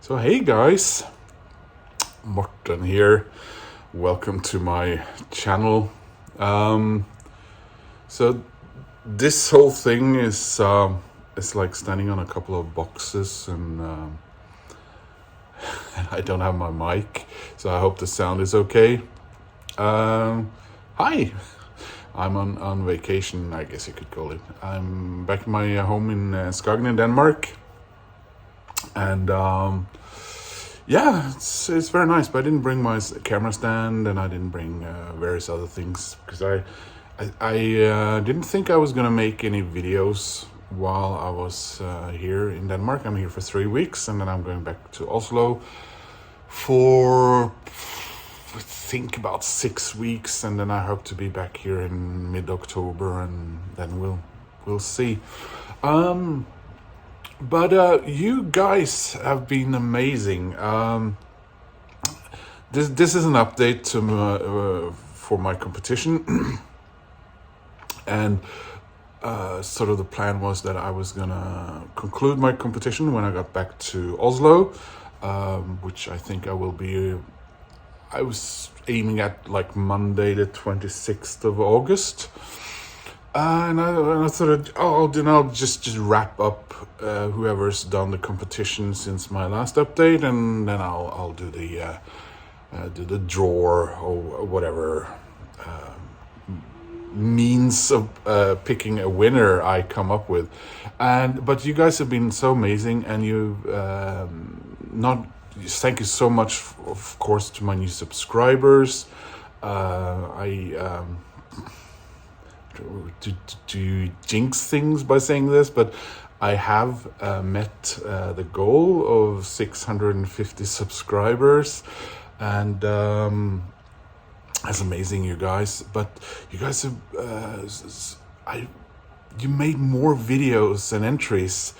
So hey guys, Morten here. Welcome to my channel. So this whole thing is it's like standing on a couple of boxes, and I don't have my mic, so I hope the sound is okay. Hi, I'm on vacation, I guess you could call it. I'm back in my home in Skagen in Denmark, and yeah, it's very nice. But I didn't bring my camera stand, and I didn't bring various other things because I didn't think I was gonna make any videos while I was here in Denmark. I'm here for 3 weeks, and then I'm going back to Oslo for I think about 6 weeks, and then I hope to be back here in mid-October, and then we'll see. But you guys have been amazing. This is an update to for my competition, and sort of the plan was that I was gonna conclude my competition when I got back to Oslo, which I think I will be. I was aiming at like Monday, the 26th of August. And I thought, then I'll just wrap up whoever's done the competition since my last update, and then I'll do the draw or whatever means of picking a winner I come up with. But you guys have been so amazing, and you've thank you so much, of course, to my new subscribers. Do you jinx things by saying this, but I have met the goal of 650 subscribers, and that's amazing, you guys. But you guys have you made more videos and entries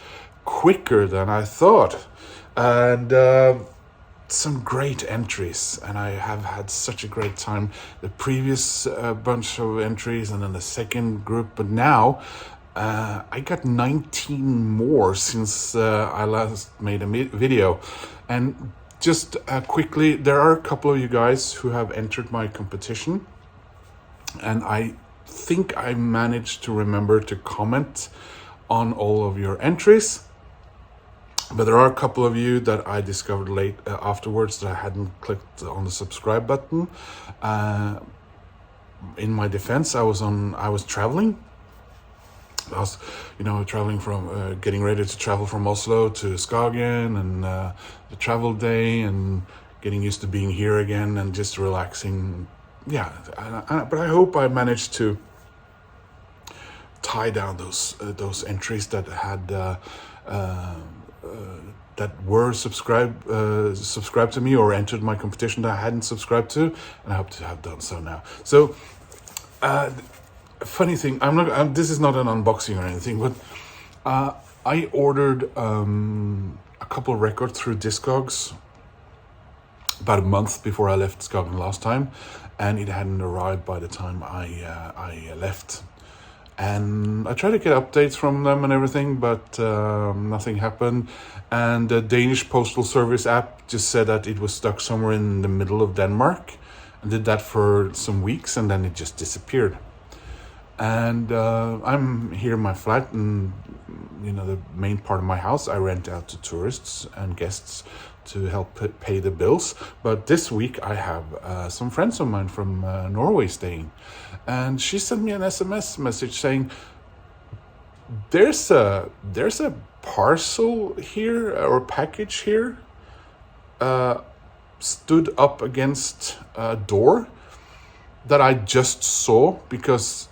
quicker than I thought, and some great entries, and I have had such a great time. The previous bunch of entries, and then the second group, but now I got 19 more since I last made a video. And just quickly, there are a couple of you guys who have entered my competition, and I think I managed to remember to comment on all of your entries. But there are a couple of you that I discovered late afterwards that I hadn't clicked on the subscribe button. In my defense, I was traveling. I was, traveling from getting ready to travel from Oslo to Skagen, and the travel day, and getting used to being here again and just relaxing. Yeah, but I hope I managed to tie down those entries that had. That were subscribed to me or entered my competition that I hadn't subscribed to, and I hope to have done so now. So, funny thing, this is not an unboxing or anything, but I ordered a couple of records through Discogs about a month before I left Skagen last time, and it hadn't arrived by the time I left. And I tried to get updates from them and everything, but nothing happened. And the Danish Postal Service app just said that it was stuck somewhere in the middle of Denmark, and did that for some weeks, and then it just disappeared. And I'm here in my flat, and the main part of my house I rent out to tourists and guests to help pay the bills. But this week I have some friends of mine from Norway staying, and she sent me an SMS message saying there's a parcel here, or package here, stood up against a door that I just saw because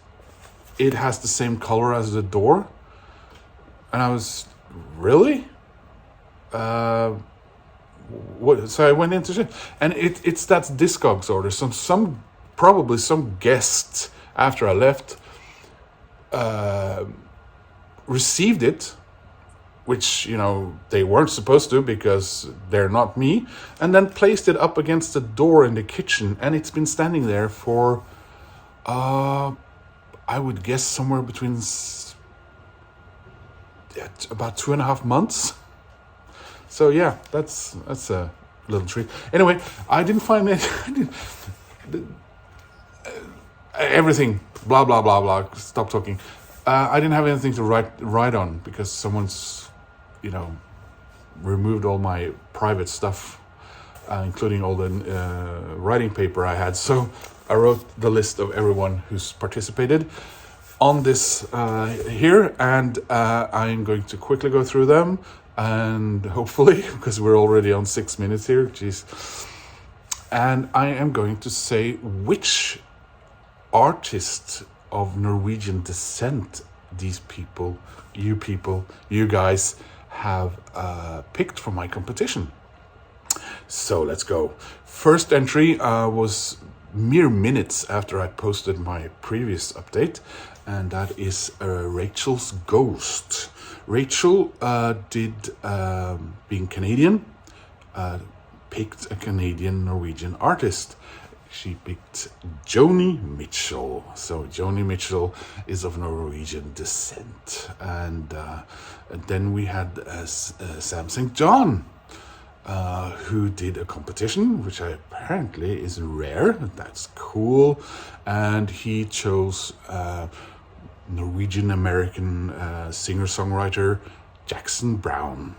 it has the same color as the door. And I was, really? So I went into it, and it's that Discogs order. Probably some guest after I left received it, which they weren't supposed to because they're not me, and then placed it up against the door in the kitchen, and it's been standing there for I would guess somewhere between about 2.5 months. So yeah, that's a little treat. Anyway, I didn't find it. Everything, blah blah blah blah. Stop talking. I didn't have anything to write on because someone's, removed all my private stuff, including all the writing paper I had. So I wrote the list of everyone who's participated on this here, and I'm going to quickly go through them, and hopefully, because we're already on 6 minutes here, jeez. And I am going to say which artist of Norwegian descent these people, you guys have picked for my competition. So let's go. First entry was mere minutes after I posted my previous update, and that is Rachel's Ghost. Rachel did, being Canadian, picked a Canadian Norwegian artist. She picked Joni Mitchell. So Joni Mitchell is of Norwegian descent. And then we had Sam St. John, who did a competition, which apparently is rare. That's cool. And he chose Norwegian American singer-songwriter Jackson Browne.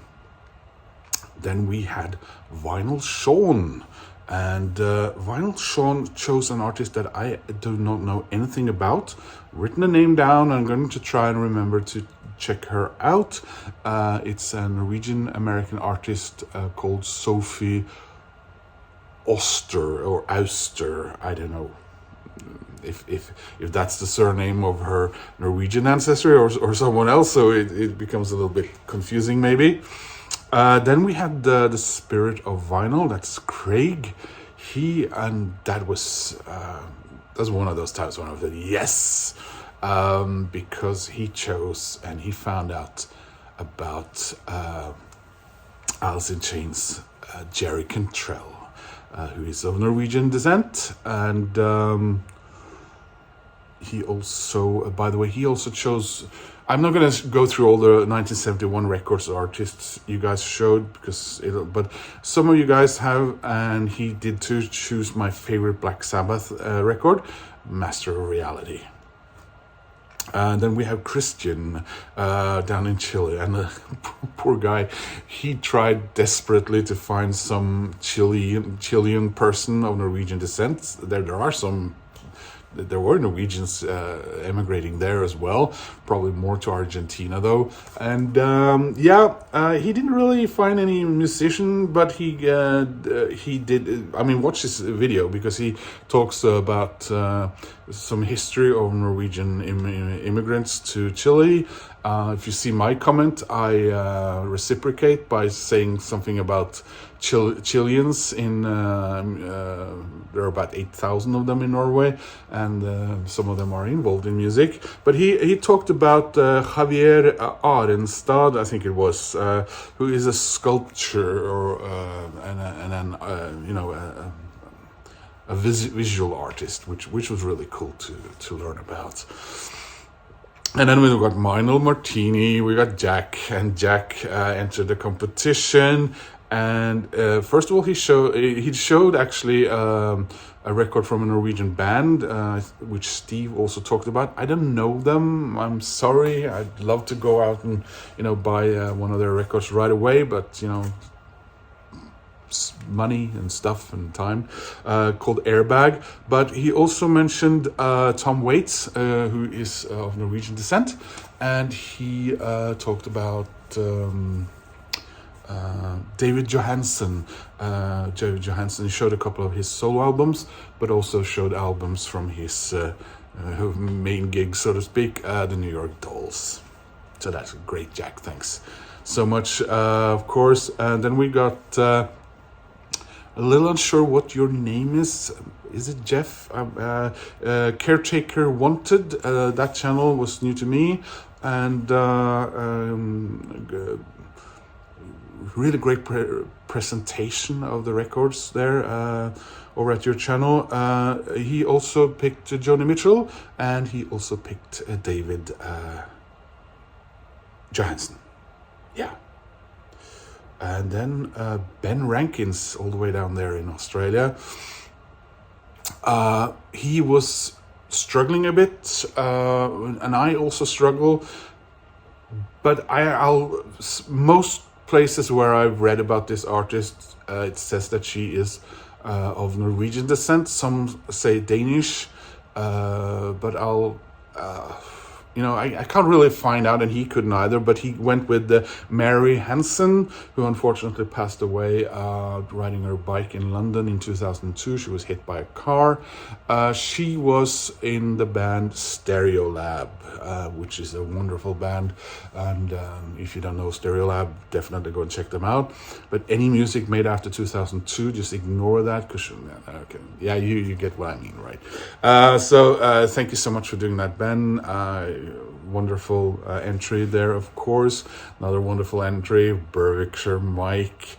Then we had Vinyl Sean. And Vinyl Sean chose an artist that I do not know anything about. Written a name down. I'm going to try and remember to check her out. It's a Norwegian American artist called Sophie Oster or Auster. I don't know if that's the surname of her Norwegian ancestry or someone else. So it becomes a little bit confusing maybe. Then we had the Spirit of Vinyl. That's Craig. That was one of those times when I said yes, because he chose and he found out about Alice in Chains' Jerry Cantrell, who is of Norwegian descent, and he also, by the way, he also chose. I'm not going to go through all the 1971 records artists you guys showed but some of you guys have, and he did too, choose my favorite Black Sabbath record, Master of Reality. And then we have Christian down in Chile, and the poor guy, he tried desperately to find some Chilean person of Norwegian descent. There were Norwegians emigrating there as well, probably more to Argentina though. And he didn't really find any musician, but he did. I mean, watch this video because he talks about some history of Norwegian immigrants to Chile. If you see my comment, I reciprocate by saying something about Chileans there are about 8,000 of them in Norway, and some of them are involved in music. But he talked about Javier Arenstad, I think it was, who is a sculptor or a visual artist, which was really cool to learn about. And then we got Meinl Martini, we got Jack, and Jack entered the competition. And first of all, he showed actually a record from a Norwegian band, which Steve also talked about. I don't know them. I'm sorry. I'd love to go out and buy one of their records right away, but money and stuff and time, called Airbag. But he also mentioned Tom Waits, who is of Norwegian descent, and he talked about David Johansen. David Johansen showed a couple of his solo albums, but also showed albums from his main gig, so to speak, the New York Dolls. So that's great, Jack. Thanks so much, of course. And then we got a little unsure what your name is. Is it Jeff? Caretaker Wanted. That channel was new to me, and really great presentation of the records there over at your channel. He also picked Joni Mitchell, and he also picked David Johansen. Yeah. And then Ben Rankins, all the way down there in Australia. He was struggling a bit, and I also struggle. But most places where I've read about this artist, it says that she is of Norwegian descent. Some say Danish, but I can't really find out, and he couldn't either, but he went with Mary Hansen, who unfortunately passed away riding her bike in London in 2002. She was hit by a car. She was in the band Stereolab, which is a wonderful band, and if you don't know Stereolab, definitely go and check them out. But any music made after 2002, just ignore that, because okay, yeah, you get what I mean, right? So thank you so much for doing that, Ben. Wonderful entry there, of course. Another wonderful entry, Berwickshire Mike.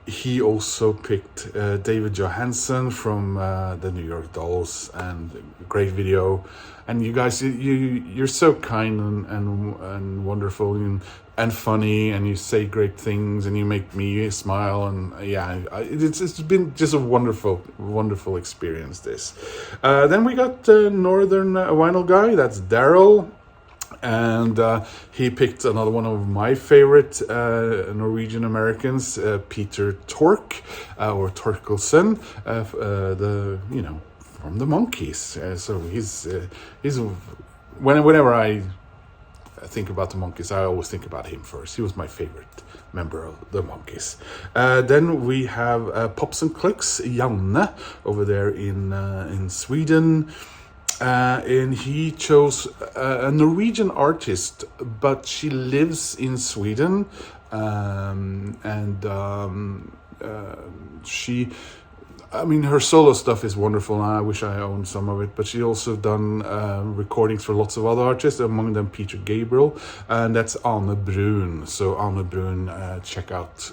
He also picked David Johansen from the New York Dolls, and great video. And you guys, you're so kind and wonderful and funny, and you say great things, and you make me smile, and yeah, it's been just a wonderful experience. This. Then we got Northern Vinyl Guy. That's Daryl. And he picked another one of my favorite Norwegian Americans, Peter Tork, or Torkelsen, from the Monkees. So he's whenever I think about the Monkees, I always think about him first. He was my favorite member of the Monkees. Then we have Pops and Clicks, Janne, over there in Sweden. And he chose a Norwegian artist, but she lives in Sweden, her solo stuff is wonderful, and I wish I owned some of it, but she also done recordings for lots of other artists, among them Peter Gabriel, and that's Ane Brun. So Ane Brun, check out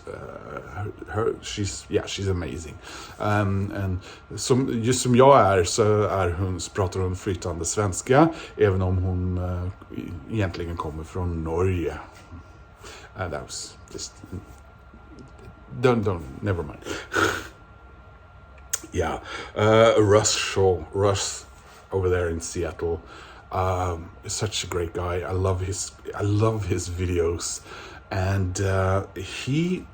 her. She's amazing. And just som jag är, så pratar hon flytande svenska, även om hon egentligen kommer från Norge. That was just... never mind. Yeah, Russ Shaw, over there in Seattle, is such a great guy. I love his videos, and he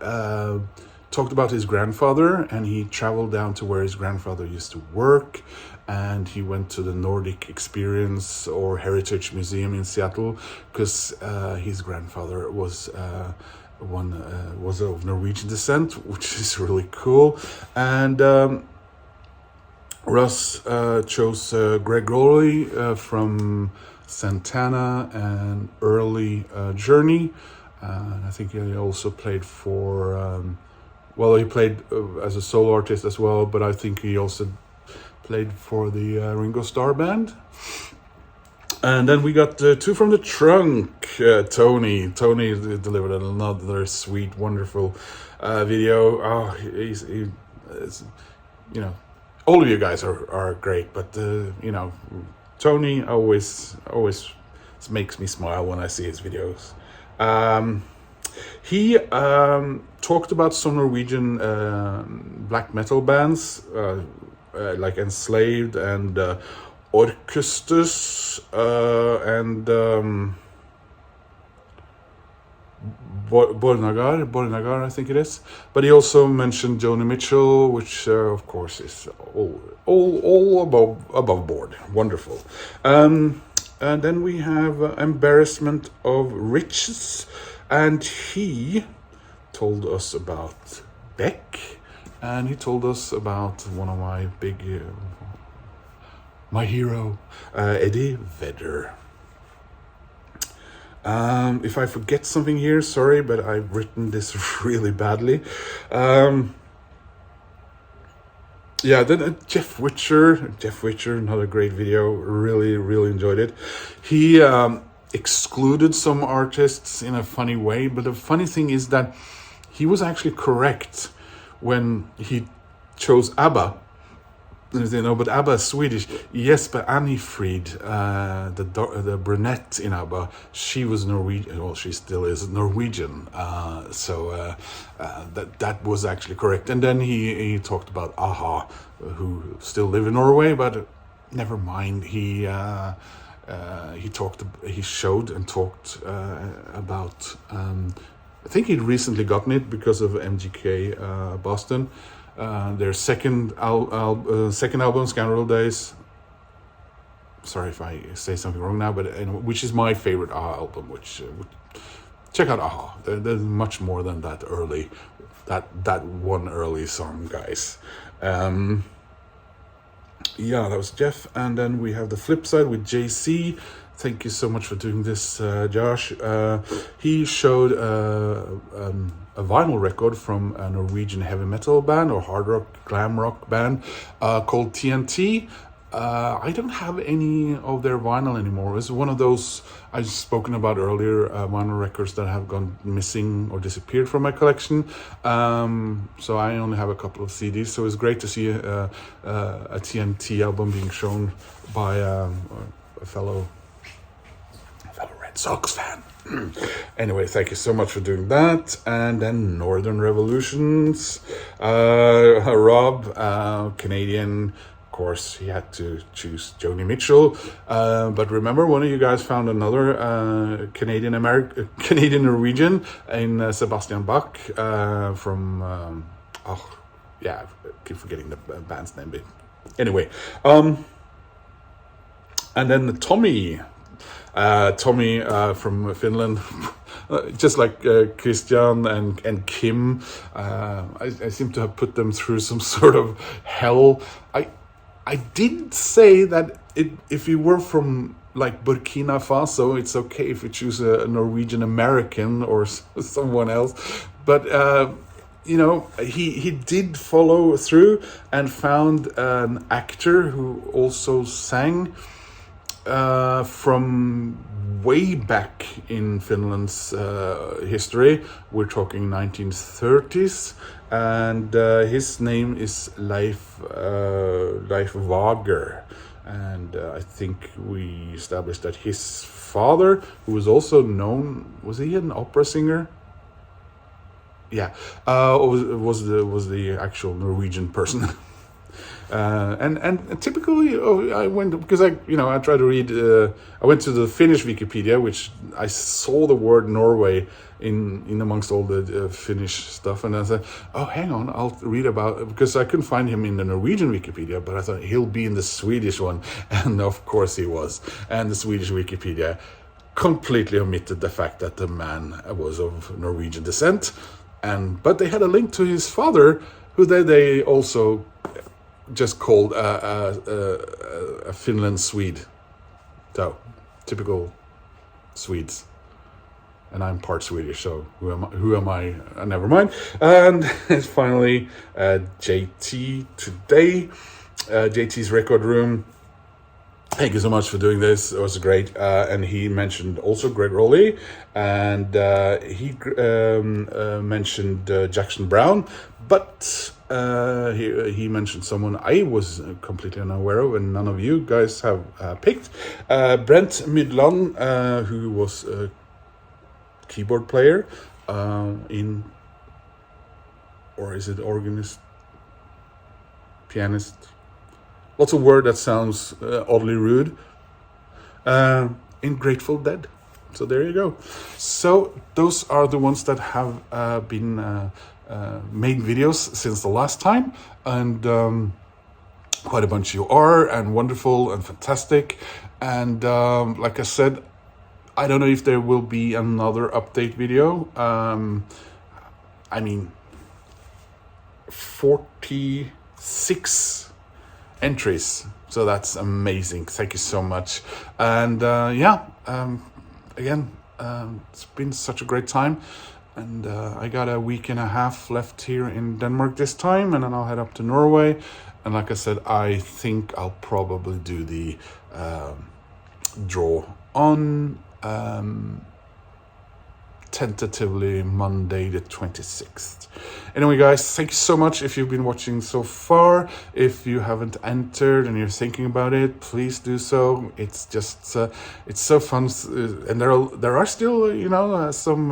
talked about his grandfather, and he traveled down to where his grandfather used to work, and he went to the Nordic Experience or Heritage Museum in Seattle, because his grandfather was of Norwegian descent, which is really cool. And Russ chose Greg Rowley from Santana and early Journey. I think he also played for, he played as a solo artist as well, but I think he also played for the Ringo Starr band. And then we got two from the trunk. Tony delivered another sweet, wonderful video. Oh, he's all of you guys are great, but Tony always makes me smile when I see his videos. He talked about some Norwegian black metal bands, like Enslaved and Orchestus, and Bornagar, I think it is. But he also mentioned Joni Mitchell, which of course is all above board. Wonderful. And then we have Embarrassment of Riches, and he told us about Beck, and he told us about one of my my hero, Eddie Vedder. If I forget something here, sorry, but I've written this really badly. Then Jeff Witcher, another great video. Really enjoyed it. He excluded some artists in a funny way, but the funny thing is that he was actually correct when he chose ABBA. But ABBA is Swedish. Yes, but Annie Fried, the brunette in ABBA, she was Norwegian. Well, she still is Norwegian. That was actually correct. And then he talked about AHA, who still live in Norway, but never mind. He showed and talked about. I think he'd recently gotten it because of MGK Boston. Their second album, Scandal Days. Sorry if I say something wrong now, but which is my favorite AHA album. Check out AHA. There's much more than that one early song, guys. Yeah, that was Jeff, and then we have the flip side with JC. Thank you so much for doing this, Josh. He showed a vinyl record from a Norwegian heavy metal band or hard rock, glam rock band called TNT. I don't have any of their vinyl anymore. It's one of those I've spoken about earlier, vinyl records that have gone missing or disappeared from my collection. So I only have a couple of CDs. So it's great to see a TNT album being shown by a fellow Red Sox fan. Anyway, thank you so much for doing that. And then Northern Revolutions, Rob, Canadian. Of course, he had to choose Joni Mitchell. But remember, one of you guys found another Canadian Norwegian in Sebastian Bach from. I keep forgetting the band's name. But anyway, and then Tommy from Finland, just like Christian and Kim. I seem to have put them through some sort of hell. I did say that if you were from like Burkina Faso, it's okay if you choose a Norwegian American or someone else. But he did follow through and found an actor who also sang from way back in Finland's history. We're talking 1930s, and his name is Leif Wager, and I think we established that his father, who was also known, was he an opera singer? Yeah, was the actual Norwegian person. And typically, I went because I try to read. I went to the Finnish Wikipedia, which I saw the word Norway in amongst all the Finnish stuff, and I said, "Oh, hang on, I'll read about," because I couldn't find him in the Norwegian Wikipedia, but I thought he'll be in the Swedish one, and of course he was. And the Swedish Wikipedia completely omitted the fact that the man was of Norwegian descent, but they had a link to his father, who they also just called a Finland Swede. So, typical Swedes. And I'm part Swedish, so who am I? Never mind. And finally, JT today. JT's Record Room. Thank you so much for doing this. It was great. And he mentioned also Greg Rowley, and he mentioned Jackson Brown, but he mentioned someone I was completely unaware of, and none of you guys have picked. Brent Midland, who was a keyboard player or is it organist, pianist? Lots of word that sounds oddly rude. In Grateful Dead. So there you go. So those are the ones that have been made videos since the last time. And quite a bunch you are, and wonderful and fantastic. And like I said, I don't know if there will be another update video. 46 entries, so that's amazing. Thank you so much. And again, it's been such a great time, and I got a week and a half left here in Denmark this time, and then I'll head up to Norway. And like I said, I think I'll probably do the draw on tentatively Monday the 26th. Anyway, guys, thank you so much if you've been watching so far. If you haven't entered and you're thinking about it, please do so. It's just it's so fun, and there are still some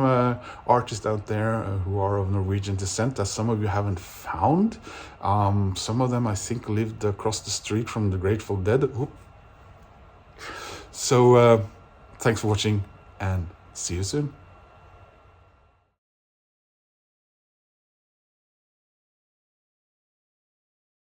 artists out there who are of Norwegian descent that some of you haven't found. Some of them I think lived across the street from the Grateful Dead. Oop. So thanks for watching, and see you soon.